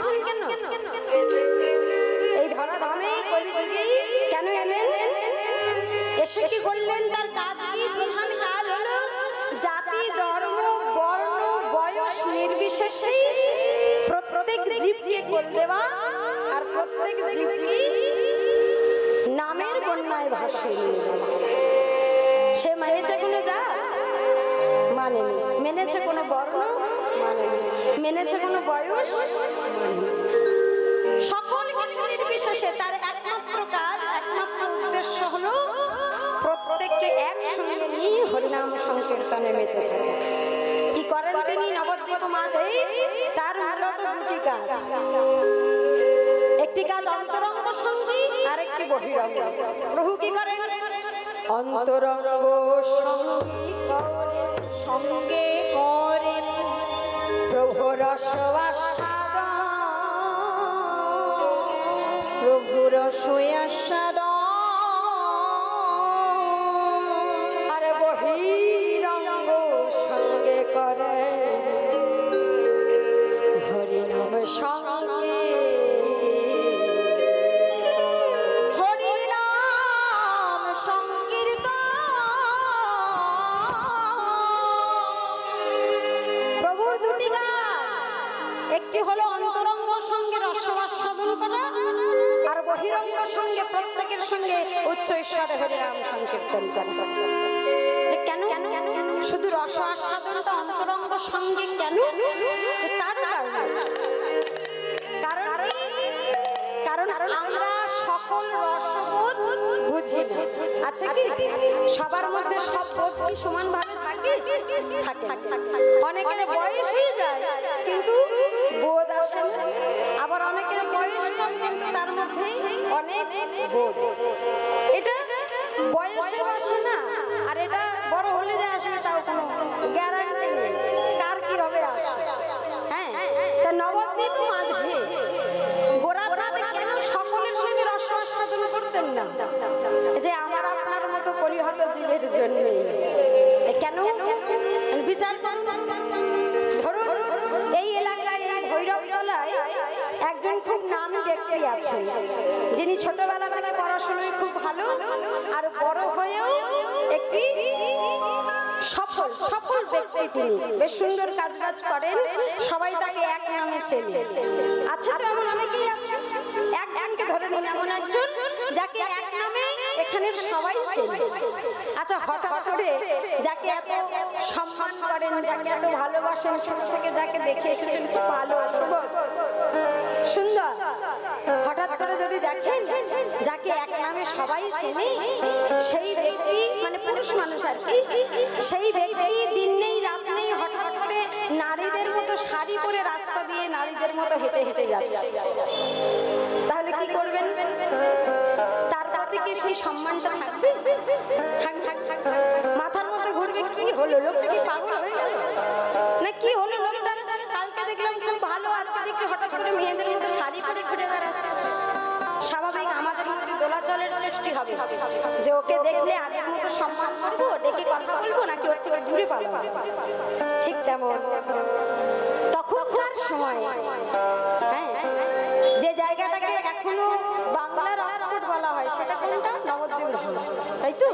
এসেছেন কেন? এই ধরাধামে কলিযুগে কেন এলেন? এসে কি করলেন? তার কাজ কি? প্রধান কাজ হলো জাতি, ধর্ম, বর্ণ, বয়স নির্বিশেষে প্রত্যেক জীবকে কোল দেওয়া আর প্রত্যেক জীবকে নামের বন্যায় ভাসিয়ে নিয়ে যাওয়া। সে মেনেছে কোনো জাত? মানেনি। মেনেছে কোনো বর্ণ? মানেনি। মেনেছে কোনো বয়স? সকল কিছু নির্বিশেষে তার একমাত্র কাজ, একমাত্র উদ্দেশ্য হলো প্রত্যেককে একসঙ্গে নিয়ে হরিনাম সংকীর্তনে মেতে থাকে। কি করেন তিনি নবদ্বীপ মাঝে? তার মূলত দুটি কাজ। একটি কাজ অন্তরঙ্গ সঙ্গী, আর একটি বহিরঙ্গ। প্রভু কি করেন? অন্তরঙ্গ সঙ্গী সঙ্গে করেন প্রভু রসবাসাদন, প্রভু রসয়াসাদন। আর বহিরঙ্গ সঙ্গে করে হরিনাম সঙ্গে, হরিনাম সংকীর্তন। প্রভুর দুটি কাজ, একটি হলো অন্তরঙ্গ সঙ্গে রসবাসাদন করা, আর বহিরঙ্গ সঙ্গে প্রত্যেকের সঙ্গে উচ্চ ঈশ্বরে হরিনাম সংকীর্তন করা। কেন শুধু রস আস্বাদনটা অন্তরঙ্গ সঙ্গে কেন? তার কারণ আছে। কারণ আমরা সকল রসবোধ বুঝি। আচ্ছা কি সবার মধ্যে সব বোধ কি সমানভাবে থাকে? অনেকের বয়স হয়ে যায় কিন্তু বোধ আসে না, আবার অনেকের বয়স কম কিন্তু তার মধ্যে অনেক বোধ। এটা বয়সে আসে না, আর এটা বড় হলে যে আসবে তাও কোনো গ্যারান্টি নেই কার কিভাবে আসে। হ্যাঁ, তা নবদ্বীপ মাঝে গোরাচাঁদ কেন সকলের সঙ্গে রস আস্বাদন করতেন না? যে আমার আপনার মতো পরিহত জীবের জন্য কেন? বিচার করুন। ধরুন এই এলাকায় ভৈরবতলায় একজন খুব নামী ব্যক্তি আছেন, যিনি ছোটবেলা থেকে পড়াশোনায় খুব ভালো, আর বড় হয়েও একটি সফল ব্যক্তি। তিনি বেশ সুন্দর কাজ করেন, সবাই তাকে এক নামে চেনে। আচ্ছা, তো এমন অনেকেই আছে, একজনকে ধরে নিন এমন একজন যাকে এক নামে এখানের সবাই চেনে। আচ্ছা, হঠাৎ করে যাকে এত সম্মান করেন, যাকে এত ভালোবাসেন, ছোট থেকে যাকে দেখে এসেছেন খুব ভালো সুন্দর, হঠাৎ করে যদি দেখেন যাকে এক নামে সবাই চেনে, সেই ব্যক্তি মানে পুরুষ মানুষ আর কি, সেই ব্যক্তি দিন নেই রাত নেই হঠাৎ করে নারীদের মতো শাড়ি পরে রাস্তা দিয়ে নারীদের মতো হেঁটে হেঁটে যাচ্ছে, তাহলে কি করবেন? তার তাতে কি সেই সম্মানটা থাকবে? মাথার মধ্যে ঘুরবে, কি হলো লোকটা? কি পাগল হয়ে গেল না কি হলো লোকটা? কালকে দেখলাম খুব ভালো, আজকে দেখছি হঠাৎ করে মেয়েদের মতো শাড়ি পরে ঘুরে বেড়াচ্ছে। স্বাভাবিক আমাদের মধ্যে দোলাচলের সৃষ্টি হবে যে ওকে দেখলে আগের মতো সম্মান করবো, ডেকে কথা বলবো, নাকি ওর থেকে দূরে পালাবো। ঠিক তেমন তখনকার সময় হ্যাঁ, যে জায়গাটাকে এখনো বাংলার অক্সফোর্ড বলা হয়, সেটা কোনটা? নবদ্বীপ ধাম, তাই তো?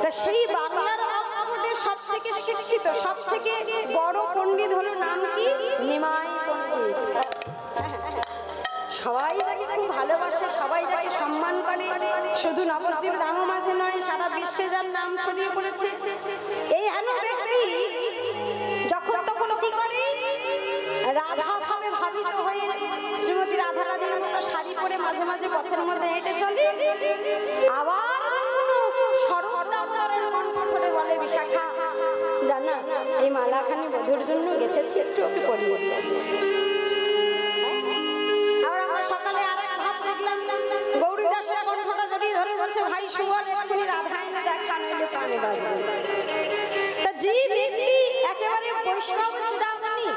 তা সেই বাংলার অক্সফোর্ডে সব থেকে শিক্ষিত, সব থেকে বড় পণ্ডিত হলো নাম কি? নিমাই পণ্ডিত। সবাই যাকে খুব ভালোবাসে, সবাই যাকে সম্মান করে, শুধু নবদ্বীপ ধাম মাঝে নয়, সারা বিশ্বে যার নাম ছড়িয়ে পড়েছে। এই হেন ব্যক্তি যখন তখন কি করে? রাধা ভাবে ভাবিত হয়ে শ্রীমতী রাধা রানীর মতো শাড়ি পরে মাঝে মাঝে পথের মধ্যে হেঁটে চলে, আবার সরদারের কণ্ঠ ধরে বলে, বিশাখা জানা এই মালাখানি বধুর জন্য গেঁথেছি, ওকে পরিয়ে। গৌরীদাসের কণ্ঠটা জড়িয়ে ধরে বলছে, ভাই সুবল এক্ষুনি রাধা এনে দেখা, নইলে প্রাণে বাজবে। তা যে ব্যক্তি একেবারে বৈষ্ণব চূড়ামণি,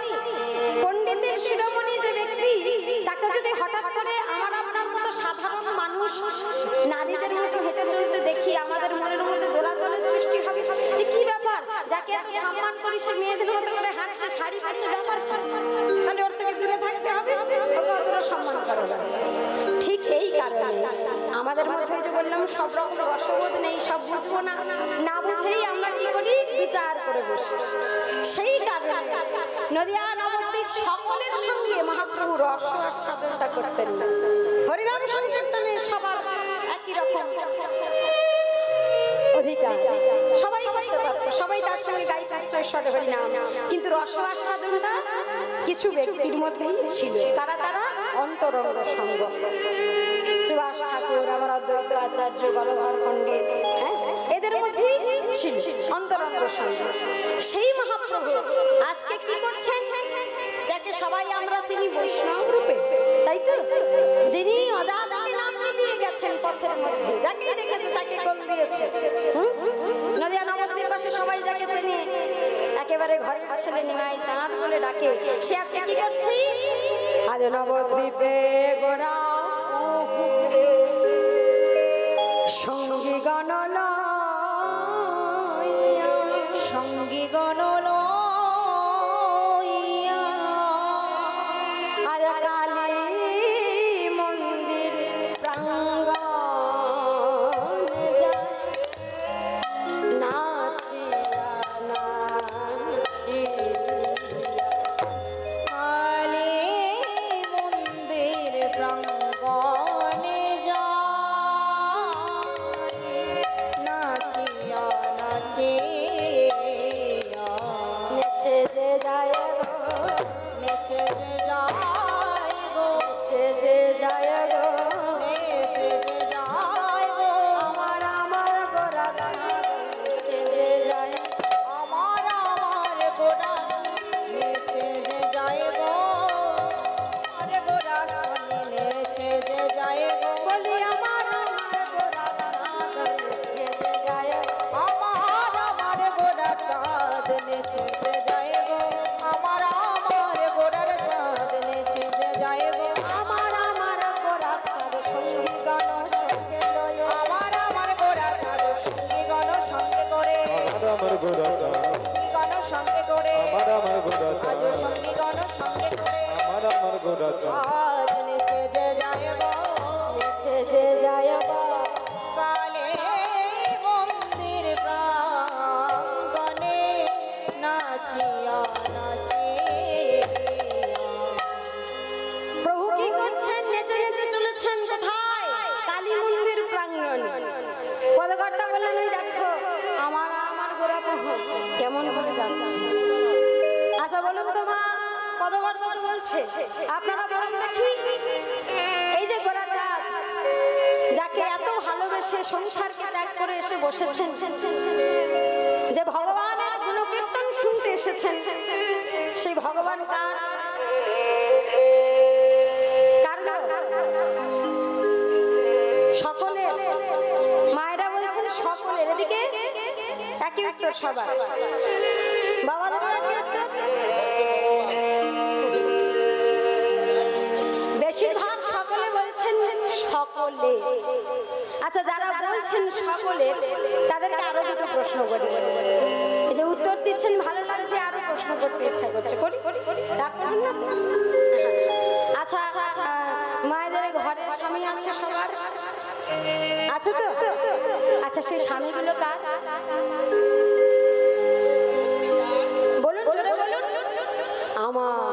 পণ্ডিতের শিরোমণি যে ব্যক্তি, তাকে যদি হঠাৎ করে আমার আপনার মতো সাধারণ মানুষ নারীদের মতো হেঁটে চলতে দেখি, আমাদের মনের মধ্যে দোলাচলের সৃষ্টি হবে যে কি ব্যাপার? যাকে এত সম্মান করি সে মেয়েদের মতো করে হাঁটছে, শাড়ি পরছে, ব্যাপার, তাহলে ওর থেকে দূরে থাকতে হবে। আমাদের মধ্যে যে বললাম সব রকম রসবোধ নেই, সব বুঝবো না, না বুঝেই আমরা কি করি, বিচার করে বসি। সেই কারণে নদিয়া নবদ্বীপ সকলের সঙ্গে মহাপ্রভু রস আস্বাদনটা করতেন না। হরিনাম সংকীর্তনে সবার একই রকম অধিকার, সবাই করতে পারতো, সবাই তার সঙ্গে গাইতে উচ্চস্বরে হরিনাম, কিন্তু রস আস্বাদনটা কিছু ব্যক্তির মধ্যেই ছিল। তারা অন্তরঙ্গ সঙ্গ। সুভাষ ঠাকুর, আমার অদ্বৈত আচার্য, গদাধর পণ্ডিত, এদের মধ্যেই ছিল অন্তরঙ্গ সঙ্গ। সেই মহাপ্রভু আজকে কি করছেন, যাকে সবাই আমরা চিনি বৈষ্ণব রূপে, তাই তো, যিনি অজাজাকে নাম দিয়ে গেছেন পথের মধ্যে, যাকে দেখেছে তাকে গোল দিয়েছে। নদিয়া নবদ্বীপ পাশে সবাই যাকে চেনে, একেবারে ঘরের ছেলে নিমাই চাঁদ বলে ডাকে, সে আর কি করছে, আজ নবদ্বীপে গোরা সঙ্গী গণল, সঙ্গী গণল আজ কালী মন্দির প্রাঙ্গণে যায় নাচিয়া নাচিয়া, কালী মন্দির প্রাঙ্গণে যায় নাচিয়া নাচিয়া, নেচে যে যায় গো, নেচে যে যায় গো, নেচে যে যায় গো, নেচে যে যায় গো, আমার গোরা নেচে যে যায়, আমার গোরা নেচে যে যায় গো, আমার গোরা নেচে যে যায় গো, বলি আমার গোরা নেচে যে যায়, আমার গোরা চাঁদ নেচে যে যায় গো, আমার গোরার চাঁদ নেচে যে যায় গো, আমার গোরা চাঁদ সঙ্গী গণ সঙ্গে লয়, আমার গোরা চাঁদ সঙ্গী গণ সঙ্গে করে, আমার গোরা চাঁদ গণ সঙ্গে করে, আমার গোরা চাঁদ সঙ্গী গণ সঙ্গে করে, আমার গোরা চাঁদ নেচে যে যায় গো, নেচে যে যায় গো, কালে মন্দির প্রাঙ্গণে নাচিয়া নাচিয়া। প্রভু কি করছেন, নেচে নেচে চলেছেন কোথায়, কালী মন্দির প্রাঙ্গণে। পদকর্তা বললেন, ওই দেখো আমার গোরা প্রভু কেমন করে যাচ্ছে। আচ্ছা বলুন তো মা, পদকর্তা তো বলছে, আপনারা বলুন দেখি, এই যে গোরা চাঁদ, যাকে এত ভালোবেসে সংসারকে ত্যাগ করে এসে বসেছেন, যে ভগবানের গুণকীর্তন শুনতে এসেছেন, সেই ভগবান কার, সকলের। মায়েরা বলছেন সকলের, এদিকে একই উত্তর সবার, বাবাদেরও একই উত্তর, বেশিরভাগ সকলে বলছেন সকলে। আচ্ছা যারা বলছেন সকলে, তাদেরকে আরো দুটো প্রশ্ন করি, এই যে উত্তর দিচ্ছেন ভালো লাগছে, আরো প্রশ্ন করতে ইচ্ছা করছে, করি রাগ করবেন না। আচ্ছা মায়েদের ঘরে স্বামী আছে সবার, আছে তো? আচ্ছা সেই স্বামীগুলো কার, বলুন জোরে বলুন। আমার।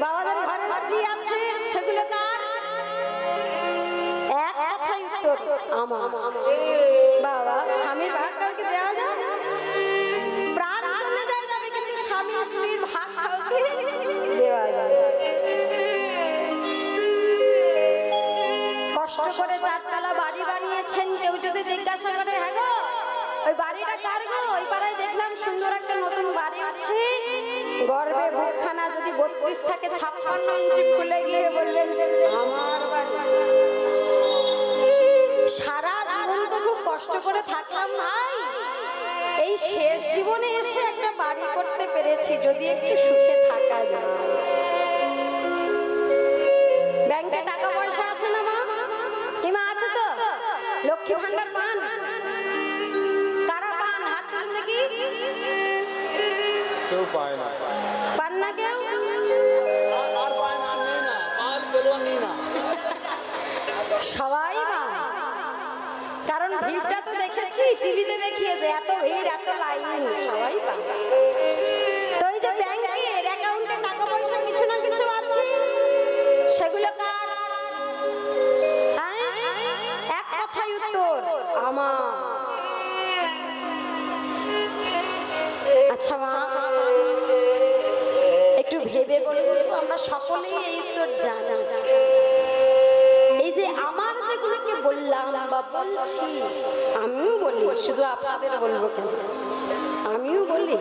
বাবাদের ঘরে স্ত্রী আছে, সেগুলো কার? এক কথাই উত্তর, আমার। বাবা স্বামীর ভাগ কাউকে দেওয়া যায়? প্রাণ চলে যায় যাবে, কিন্তু স্বামী স্ত্রীর ভাগ কাউকে দেওয়া যায়। কষ্ট করে চারতলা বাড়ি বানিয়েছেন, কেউ যদি জিজ্ঞাসা করে হ্যাঁ গো ওই বাড়িটা কার গো, ওই পাড়ায় দেখলাম সুন্দর একটা নতুন বাড়ি আছে, গর্বে বুকখানা যদি 32 থাকে 56 ইঞ্চি খুলে গিয়ে বলবেন আমার বাড়ি। সারা জীবন তো খুব কষ্ট করে থাকলাম ভাই, এই শেষ জীবনে এসে একটা বাড়ি করতে পেরেছি, যদি একটু সুখে থাকা যায়। ব্যাংকে টাকা পয়সা আছে না মা? কিমা আছে তো? লক্ষ্মী ভান্ডার পান? কারা পান? হাত তুলুন দেখি। কেউ পায় না। পান না কেউ? আর পায় না, নেই না, পাল বলবো নেই না। সবাই পায়, কারণ ভিড়টা তো দেখেছি, টিভিতে দেখিয়েছে, এত ভিড় এত লাইন, সবাই পায়। তো এই যে ব্যাংকের অ্যাকাউন্টে টাকা পয়সা কিছু না কিছু আছে, সেগুলো কার? এক কথায় উত্তর, আমার। আচ্ছা মা, একটু ভেবে বলবো, আমরা সকলেই এই উত্তর জানি। এই যে আমার যেগুলোকে বললাম বা বলছি, আমিও বলি, শুধু আপনাদের বলবো কেন, আমিও বলি।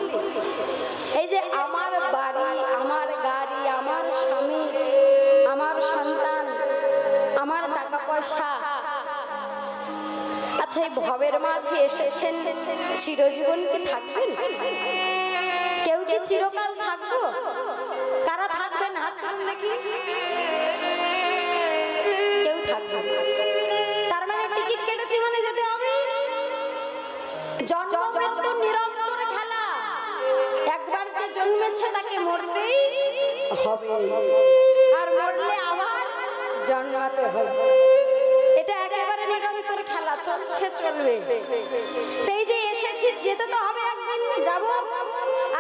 এই যে আমার বাড়ি, আমার গাড়ি, আমার স্বামী, আমার সন্তান, আমার টাকা পয়সা, আচ্ছা এই ভবের মাঝে এসেছেন, চিরজীবন কি থাকবেন? কেউ কি চিরকাল থাকবো? কারা থাকবেন হাত তুলুন দেখি। কেউ থাকবে না। তার মানে টিকিট কেটেছি মানে যেতে হবে। জন্ম মৃত্যু নিরন্তর খেলা, একবার যে জন্মেছে তাকে মরতেই হবে, আর মরলে আবার জন্মাতে হবে। এটা একেবারে নিরন্তর খেলা, চলছে চলবে। এই যে এসেছি, যেতে তো হবে, একদিন যাব।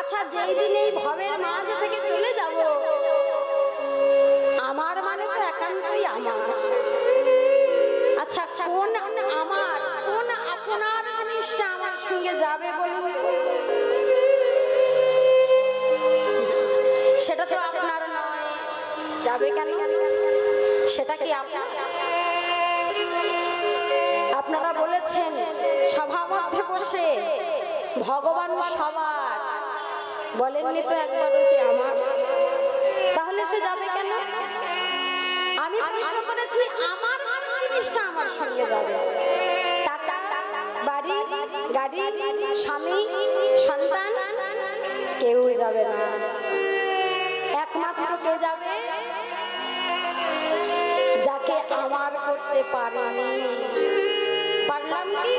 আচ্ছা যেই দিন এই ভবের মাঝ থেকে চলে যাব, আমার মানে তো একান্তই আমার। আচ্ছা কোন আমার, কোন আপনার জিনিসটা আমার সঙ্গে যাবে বলুন? সেটা তো আপনার নয়, যাবে কেন? সেটা কি আপনারা বলেছেন সভা মধ্যে বসে ভগবান সবার, বলেননি তো একবারও যে আমার? তাহলে সে যাবে কেন? আমি প্রশ্ন করেছি, আমার জিনিসটা আমার সঙ্গে যাবে। টাকা, বাড়ি, গাড়ি, স্বামী, সন্তান, কেউ যাবে না। একমাত্র কে যাবে? যাকে আমার করতে পারিনি। পারলাম কি?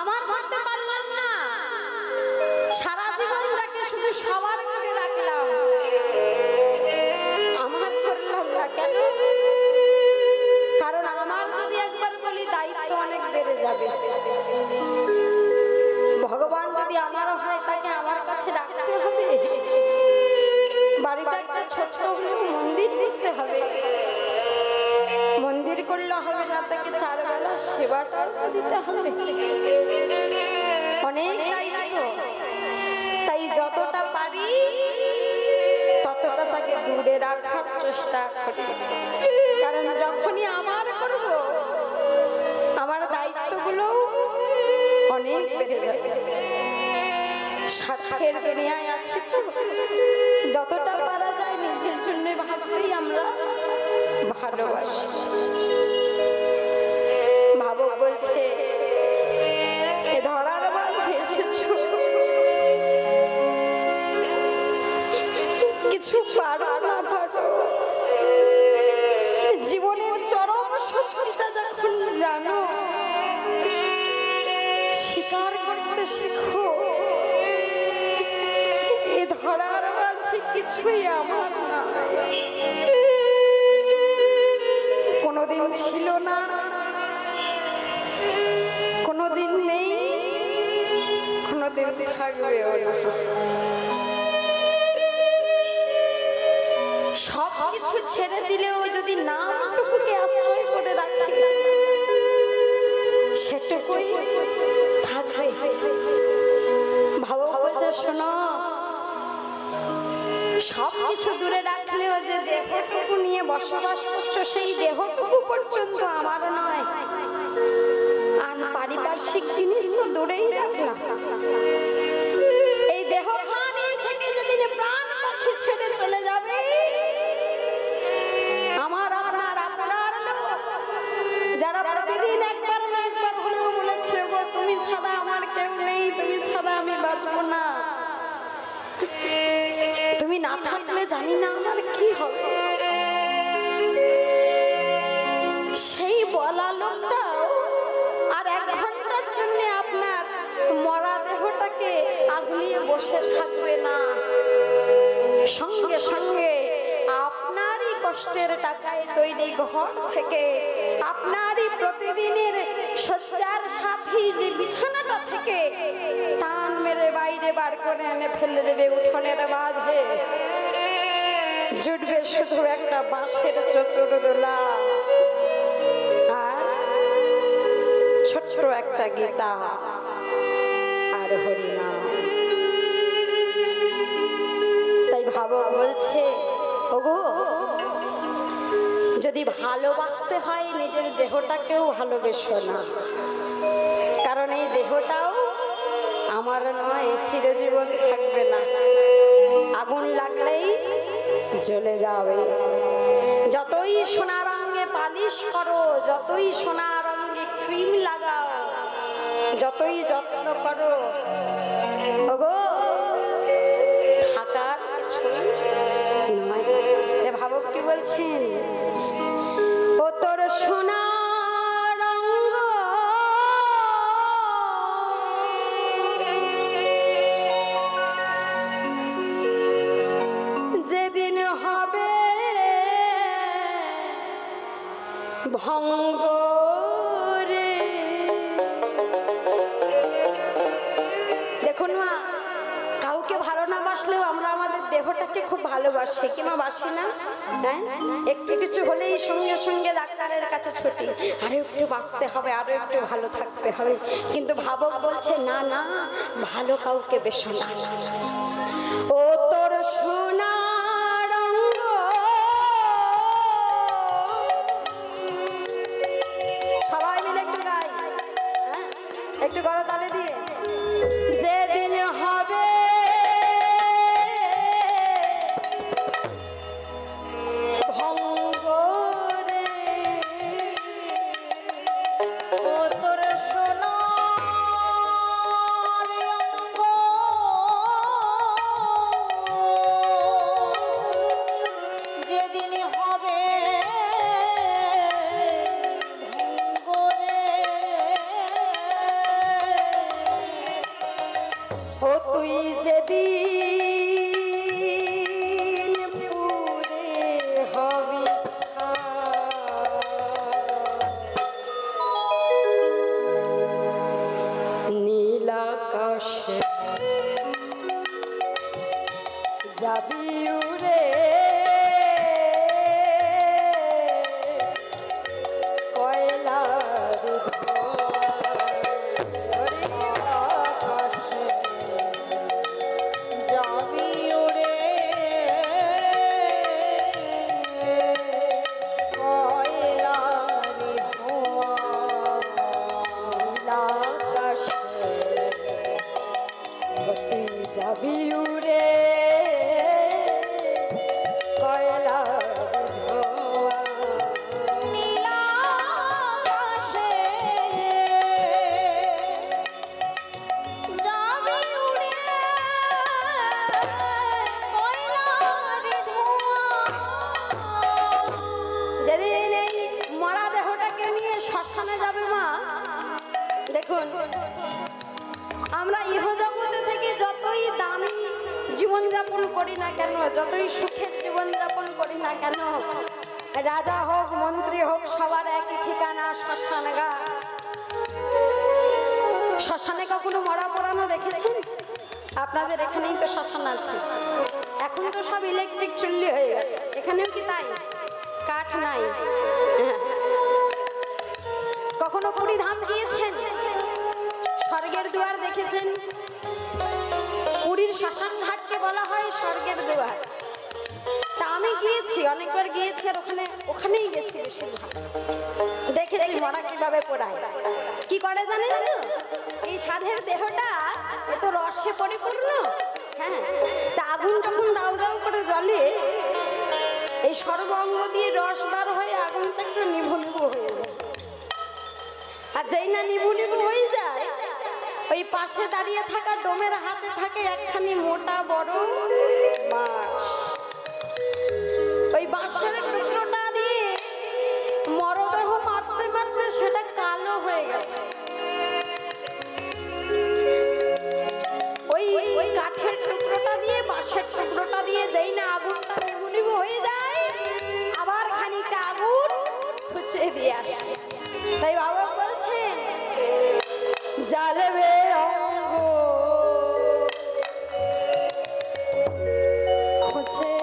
আমার করতে পারলাম না। সারা জীবন যাকে শুধু সবার করে রাখলাম, আমার করলাম না কেন? কারণ আমার যদি একবার বলি, দায়িত্ব অনেক বেড়ে যাবে। ভগবান যদি আমার হয়, তাকে আমার কাছে রাখতে হবে। বাড়িতে একটা ছোট্ট মন্দির দিতে হবে। মন্দির করলে হবে না, তাকে 4 বেলা সেবাটা দিতে হবে। অনেক দায়িত্ব। তাই যতটা পারি ততটা তাকে দূরে রাখার চেষ্টা করি। কারণ যখনই আমার করব, আমার দায়িত্বগুলো অনেক বেড়ে যাবে। স্বার্থের দুনিয়ায় আছি তো, যতটা পারা যায় নিজের জন্য ভাবতেই আমরা ভালোবাসি। ভাবক বলছে, এ ধরার মাঝে এসেছো, কিছু পারো না পারো, জীবনের চরম সত্যিটা যখন জানো, স্বীকার করতে শেখো, এ ধরার মাঝে কিছুই আমার না, কোনোদিন ছিল না, কোনোদিন নেই, কোনোদিন থাকবেও না। সব কিছু ছেড়ে দিলেও যদি নামটুকুকে আশ্রয় করে রাখে, সেটুকুই থাকবে। ভাবো বলছে, শোনো, সব কিছু দূরে রাখলেও যে দেহটুকু নিয়ে বসবাস করছো, সেই দেহটুকু পর্যন্ত আমার নয়। আর পারিপার্শ্বিক জিনিস তো দূরেই রাখলাম। এই দেহ খানি থেকে যেদিন প্রাণ পাখি ছেড়ে চলে যাবে, আমার আপনার আপনার লোক যারা প্রতিদিন একবার না একবার হলেও বলেছে, গো তুমি ছাড়া আমার কেউ নেই, তুমি ছাড়া আমি বাঁচবো না, তুমি না থাকলে জানি না আমার কি হবে, সেই বলা লোকটাও আর 1 ঘন্টার জন্য আপনার মরা দেহটাকে আগলিয়ে বসে থাকবে না। সঙ্গে সঙ্গে আপনারই কষ্টের টাকা টাকায় তৈরি ঘর থেকে আপনারই প্রতিদিনের শয্যার সাথী যে বিছানাটা থেকে টান মেরে বাইরে বার করে এনে ফেলে দেবে উঠোনের মাঝে, জুটবে শুধু একটা বাঁশের চতুর্দোলা আর ছোট্ট একটা গীতা আর হরিনাম। তাই ভাবক বলছে, ওগো যদি ভালোবাসতে হয় নিজের দেহটাকেও ভালোবেসো না, কারণ এই দেহটাও আমার নয়, চিরজীবন থাকবে না, আগুন লাগলেই জ্বলে যাবে। যতই সোনা রঙে পালিশ করো, যতই সোনা রঙে ক্রিম লাগাও, যতই যত্ন করো, ওগো থাকার নয়। ভাবক কি বলছেন, ও তোর সোনা রঙ যেদিন হবে ভঙ্গ রে। দেখুন মা, কাউকে ভালো না বাসলেও আমরা আমাদের দেহটাকে খুব ভালোবাসি, কি মা বাসি না? হ্যাঁ, একটু কিছু হলেই সঙ্গে সঙ্গে ডাক্তারের কাছে ছুটি, আরো একটু বাঁচতে হবে, আরো একটু ভালো থাকতে হবে। কিন্তু ভাবক বলছে না না, ভালো কাউকে বেশো না। ও তোর সোনা রঙ সবাই মিলে একটু গাই, হ্যাঁ একটু গড় তালে দিয়ে, যেদিন হবে ভঙ্গ রে, ও তোর সোনার অঙ্গ যেদিন হবে ভঙ্গ রে, ও তুই যেদিন পুরে হবি নীল আকাশে যাবি উড়ে, কয়লার আকাশে যাবি উড়ে, কয়লার ধোঁয়া নীল আকাশে তুই যাবি উড়ে, কয়লার ধোঁয়া নীল আকাশে যাবি উড়ে, কয়লার ধোঁয়া। যেদিন এই মরা দেহটাকে নিয়ে শ্মশানে যাবে মা, দেখুন আমরা ইহজগতে থেকে যতই দামি জীবনযাপন করি না কেন, যতই সুখের জীবনযাপন করি না কেন, রাজা হোক মন্ত্রী হোক সবার একই ঠিকানা শ্মশানগা। শ্মশানে কখনো মরা পড়ানো দেখেছেন? আপনাদের এখানেই তো শ্মশান আছে, এখন তো সব ইলেকট্রিক চুল্লি হয়ে গেছে, এখানেও কি তাই? কাঠ নাই। কখনো পুরী ধাম গিয়েছেন? স্বর্গের দুয়ার দেখেছেন? পুরীর শ্মশান ঘাটকে বলা হয় স্বর্গের দুয়ার। তা আমি গিয়েছি, অনেকবার গিয়েছি, আর ওখানেই গেছি বেশিরভাগ। দেখেছি মরা কিভাবে পোড়ায়, কি করে জানেন তো? এই সাধের দেহটা এত রসে পরিপূর্ণ, হ্যাঁ, তা আগুন যখন দাউ দাউ করে জ্বলে, এই সর্বাঙ্গ দিয়ে রস বার হয়ে আগুনটা একটু নিভু নিভু হয়ে যায়। আর যেই না নিভু নিভু হয়ে যায়, ওই পাশে দাঁড়িয়ে থাকা ডোমের হাতে থাকে একখানি মোটা বড় বাঁশ। ওই বাঁশের টুকরোটা দিয়ে মরদেহ মারতে মারতে সেটা কালো হয়ে গেছে। ওই কাঠের টুকরোটা দিয়ে, বাঁশের টুকরোটা দিয়ে যেই না আগুনটা নিভু নিভু হয়ে যায়, আবার খানিকটা দিয়ে আসে। তাই বাবা বলছেন জ্বালবে অঙ্গ খুঁজে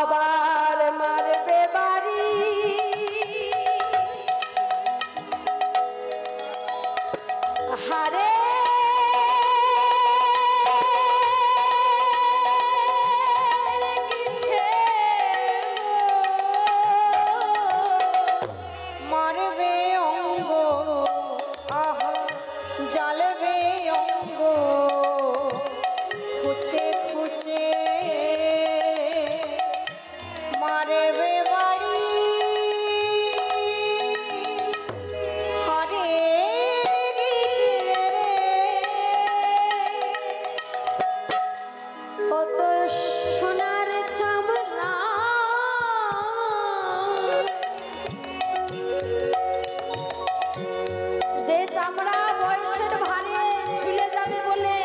আবার মারবে বাড়ি হারে মারবে অঙ্গ আহা জ্বালবে অঙ্গ খুঁজে খুঁজে মারবে বাড়ি হারে কত সোনার চামড়া যে চামড়া বয়সের ভারে ঝুলে যাবে বলে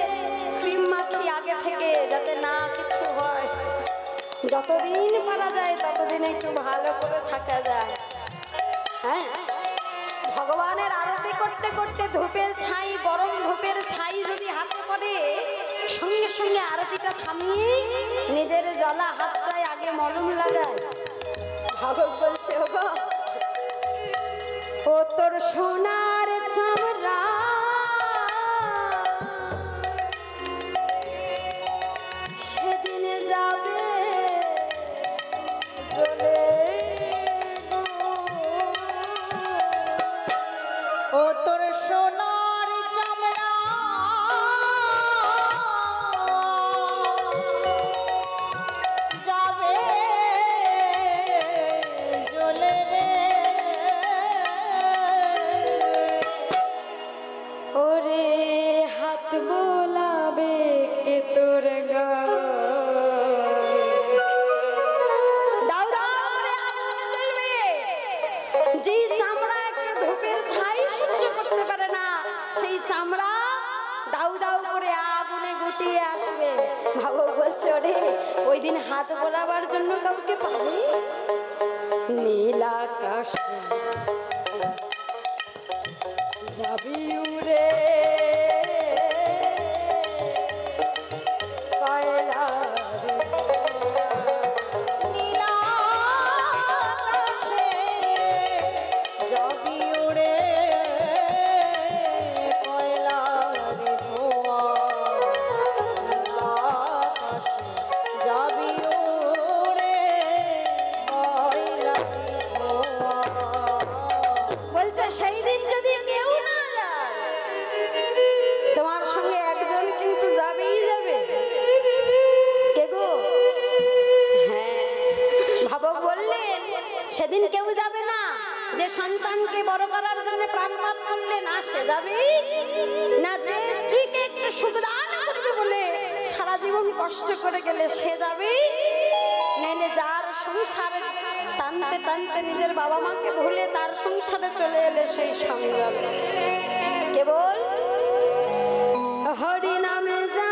ক্রিম মাখি আগে থেকে যাতে না কিছু হয়, যতদিন পারা যায় ততদিন একটু ভালো করে থাকা যায়। হ্যাঁ, ভগবানের আরতি করতে করতে ধূপের ছাই, গরম ধূপের ছাই যদি হাতে পড়ে সঙ্গে সঙ্গে আরতিটা থামিয়ে নিজের জ্বলা হাতটায় আগে মলম লাগায়। ভগবান বলছে ওগো ও তোর সোনার চামড়া সেদিন যাবে জ্বলে ও তোর সোনার চামড়া যাবে জ্বলে রে ওরে হাত বোলাবে কে তোর গা দাও দাও করে আগুন জ্বলবে। যে চামড়া একটা ধূপের ছাই সহ্য করতে পারে না সেই চামড়া দাউ দাউ করে আগুনে গুটিয়ে আসবে। ভাবো বলছে ওরে ওই দিন হাত বোলাবার জন্য কাউকে পাবে? নীল আকাশ যাবি উড়ে নীল আকাশে যাবি উড়ে কয়লার ধোঁয়া, নীল আকাশে যাবি উড়ে কয়লার ধোঁয়া। বলছে সেই দিন যদি কেউ না যায় তোমার সঙ্গে একজন কিন্তু যাবেই যাবে। কে গো? হ্যাঁ, ভাবক বললেন সেদিন কেউ যাবে না যে সন্তানকে বড় করার জন্য প্রাণপাত করলেন, না সে যাবে না যে স্ত্রীকে একটু সুখ দান করবে বলে সারা জীবন কষ্ট করে গেলে সে যাবে, নেনে যার সংসার টানতে টানতে নিজের বাবা মাকে ভুলে তার সংসারে চলে এলে সেই সঙ্গে যাবে। কেবল হরি নামে যা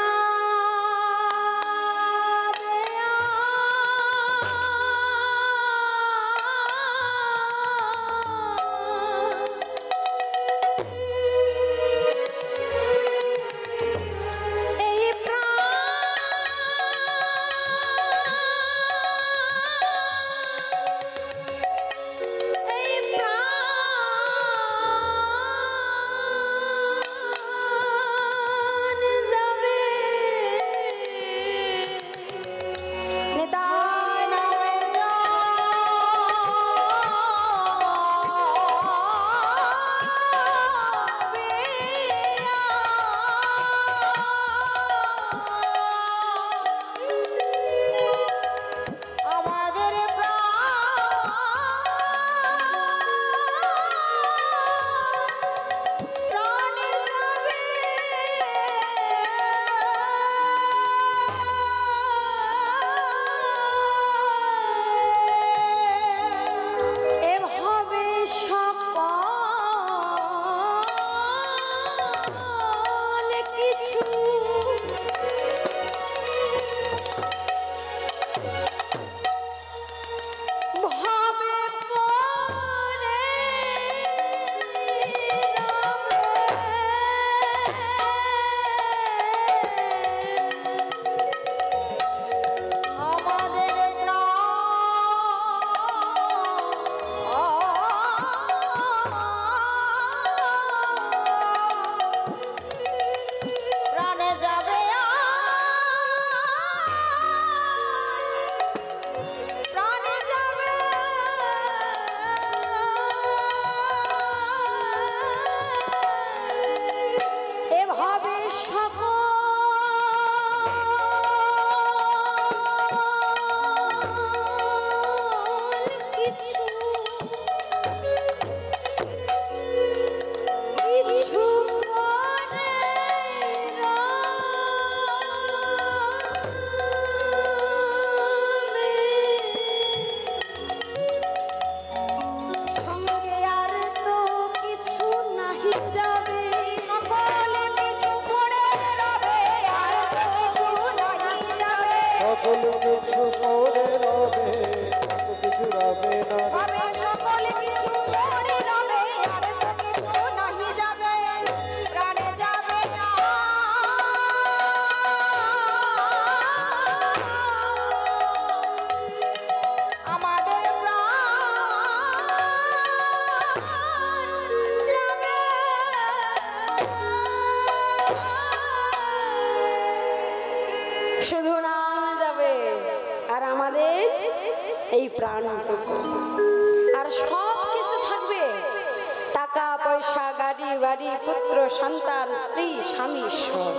ব্যবসা, গাড়ি বাড়ি, পুত্র সন্তান, স্ত্রী স্বামী সব।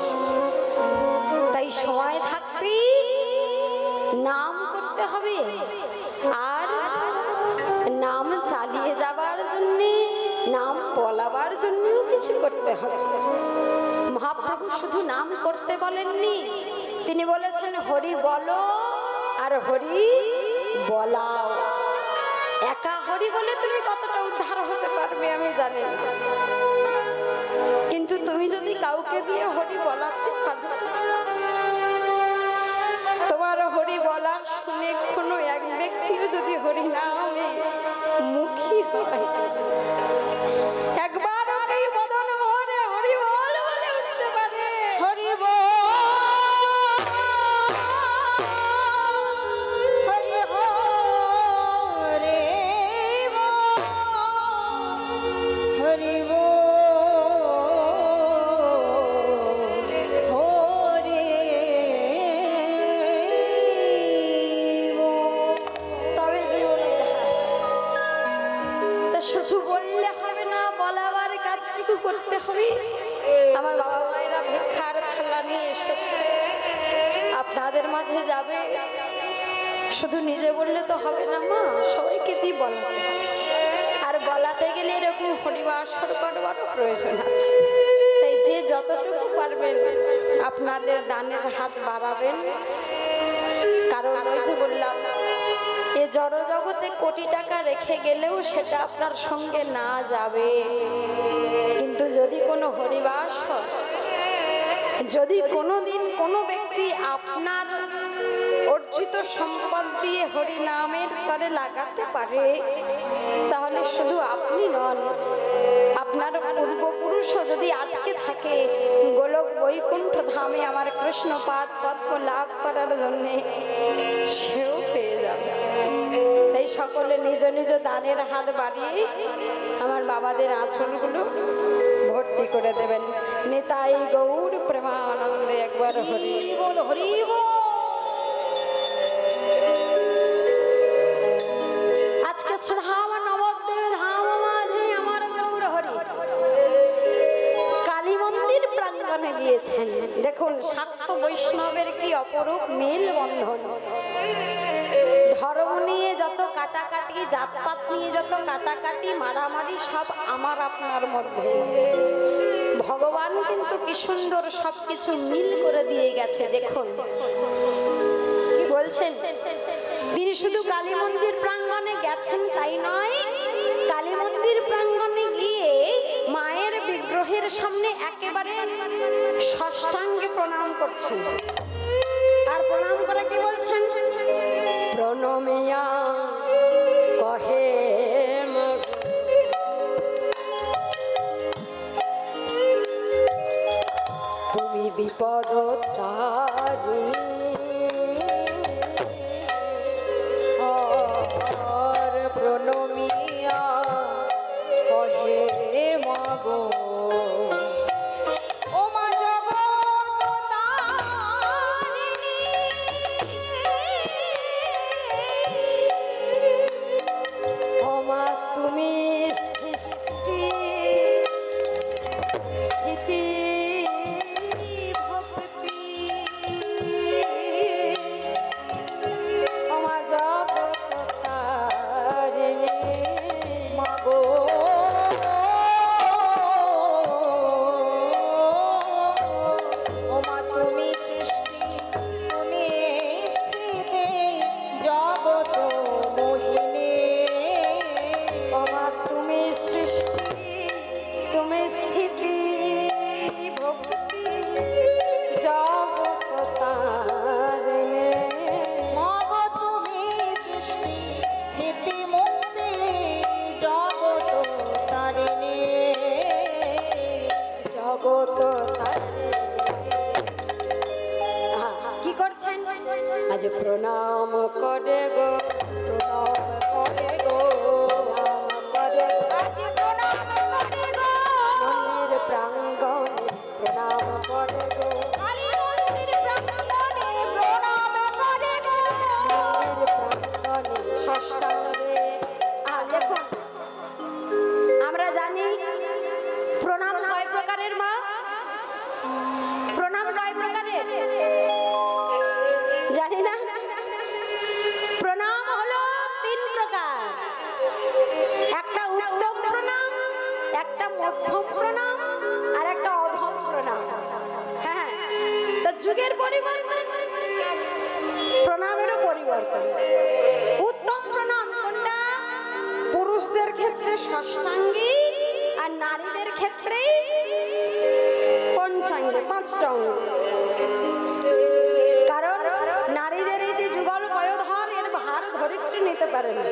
তাই সময় থাকতেই নাম করতে হবে, আর নাম চালিয়ে যাবার জন্য, নাম বলাবার জন্যও কিছু করতে হবে। মহাপ্রভু শুধু নাম করতে বলেননি, তিনি বলেছেন হরি বলো আর হরি বলাও। একা হরি বলে তুমি কতটা উদ্ধার হতে পারবে আমি জানি না, কিন্তু তুমি যদি কাউকে দিয়ে হরি বলাতে পারো, তোমার হরি বলার শুনে কোনো এক ব্যক্তিও যদি হরি নামে মুখী হয়, একবার ওই বদন ভরে হরি বল বলে উঠতে পারে, হরি বল করতে হবে। আমার বাবা মায়েরা ভিক্ষার থালা নিয়ে এসেছে, আপনাদের মাঝে যাবে, শুধু নিজে বললে তো হবে না মা, সবাইকে দিয়ে বলাতে হবে। আর বলাতে গেলে এরকম হরিবাসর করবার প্রয়োজন আছে। তাই যে যতটুকু পারবেন আপনাদের দানের হাত বাড়াবেন, কারণ ওই যে বললাম এ জড় জগতে কোটি টাকা রেখে গেলেও সেটা আপনার সঙ্গে না যাবে, কিন্তু যদি কোনো হরিবাস, যদি কোনোদিন কোনো ব্যক্তি আপনার অর্জিত সম্পদ দিয়ে হরি নামের করে লাগাতে পারে, তাহলে শুধু আপনি নন, আপনার পূর্বপুরুষও যদি আটকে থাকে গোলক বৈকুণ্ঠ ধামে আমার কৃষ্ণপাদ তত্ত্ব লাভ করার জন্যে, সেও পেয়ে যাবে। তাই সকলে নিজ নিজ দানের হাত বাড়িয়ে আমার বাবাদের আঁচলগুলো ভর্তি করে দেবেন। নিতাই গৌর প্রেমানন্দে একবার হরি বল, হরি বল। আজকে সুধাম নবদ্বীপ ধাম মাঝে আমার গৌর হরি কালী মন্দির প্রাঙ্গণে গিয়েছেন। দেখুন শাক্ত বৈষ্ণবের কি অপরূপ মেল বন্ধন। ধর্ম নিয়ে যত কাটাকাটি, জাতপাত নিয়ে যত কাটাকাটি, মারামারি সব আমার আপনার মধ্যে, ভগবান কিন্তু কি সুন্দর সবকিছু মিল করে দিয়ে গেছে। দেখুন কি বলছেন, তিনি শুধু কালী মন্দির প্রাঙ্গণে গেছেন তাই নয়, কালী মন্দির প্রাঙ্গণে গিয়ে মায়ের বিগ্রহের সামনে একেবারে ষষ্ঠাঙ্গে প্রণাম করছেন। আর প্রণাম করে কি বলছেন, প্রণমিয়া কহে তুমি বিপদ তারিণী, আর প্রণমিয়া কহে মাগো কি করছেন, আজ প্রণাম করে গো, প্রণাম করে গো, আজ প্রণাম করে গো, মন্দির প্রাঙ্গণে প্রণাম করে গো, কালী মন্দির প্রাঙ্গণে প্রণাম করে গো, মন্দির প্রাঙ্গণে ষষ্ঠাঙ্গে। দেখুন আমরা জানি প্রণাম কয় প্রকারের মা? প্রণাম কয় প্রকারের জানি না। প্রণাম হলো 3 প্রকার, একটা উত্তম প্রণাম, একটা মধ্যম প্রণাম, আর একটা অধম প্রণাম। হ্যাঁ, তা যুগের পরিবর্তন, প্রণামেরও পরিবর্তন। উত্তম প্রণাম কোনটা? পুরুষদের ক্ষেত্রে ষষ্ঠাঙ্গী, আর নারীদের ক্ষেত্রে পঞ্চাঙ্গী, 5টা অঙ্গ। কারণ নারীদের এই যে যুগল পয়োধর, এর ভার ধরিত্রী নিতে পারে না,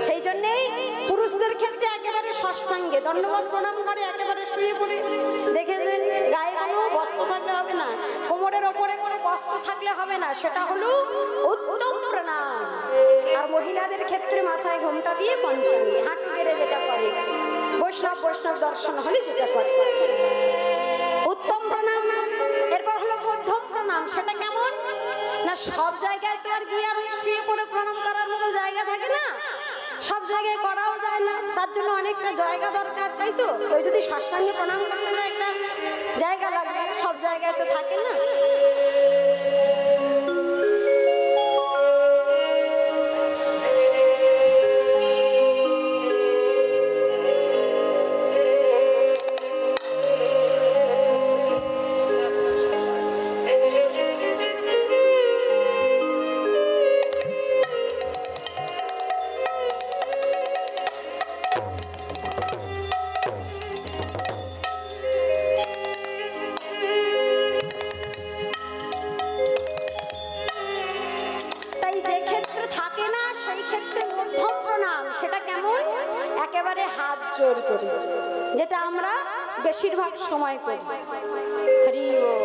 সেই জন্যেই পুরুষদের ক্ষেত্রে একেবারে ষষ্ঠাঙ্গে দণ্ডবত প্রণাম করে, একেবারে শুয়ে পড়ে। দেখেছেন গায়ে কোনো বস্ত্র থাকলে হবে না, কোমরের ওপরে কোনো বস্ত্র থাকলে হবে না, সেটা হলো উত্তম প্রণাম। আর মহিলাদের ক্ষেত্রে মাথায় ঘোমটা দিয়ে পঞ্চাঙ্গে হাঁটু গেড়ে যেটা করে, বৈষ্ণব দর্শন হলে যেটা করে, উত্তম প্রণাম। এরপর হলো মধ্যম প্রণাম। সেটা কেমন না, সব জায়গায় তো আর গিয়ে আর শুয়ে পড়ে প্রণাম করার মতো জায়গা থাকে না, সব জায়গায় করাও যায় না, তার জন্য অনেকটা জায়গা দরকার, তাই তো? কেউ যদি ষষ্ঠাঙ্গে প্রণাম করতে যায় একটা জায়গা লাগবে, সব জায়গায় তো থাকে না। জোর করি, যেটা আমরা বেশিরভাগ সময় করি। হরি বল।